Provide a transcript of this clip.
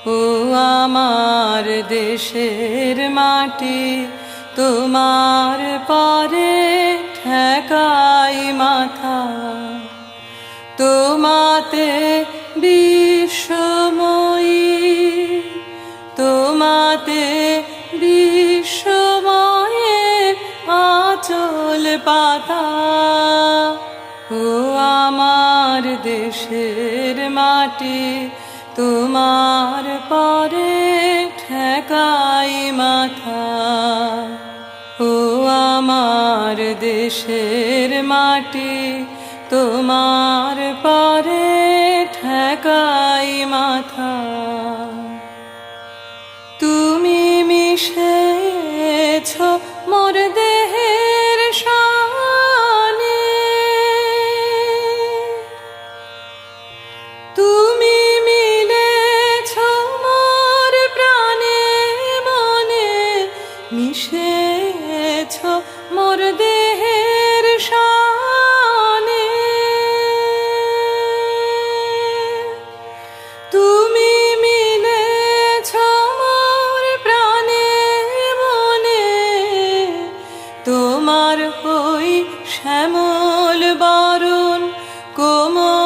ও আমার দেশের মাটি, তোমার পরে ঠেকাই মাথা। তোমাতে বিশ্বময়ী, তোমাতে বিশ্বময়ের আঁচল পাতা। ও আমার দেশের মাটি, তোমার পরে ঠেকাই মাথা। ও আমার দেশের মাটি, তোমার পরে ঠেকাই মাথা। তুমি মিশেছ মোর দেহের শানে, তুমি মিলেছ মোর প্রাণে মনে, মিশেছ মোর দেহের শানে। তুমি মিলেছ মোর প্রাণে মনে, তোমার হই শ্যামল বরণ কোমল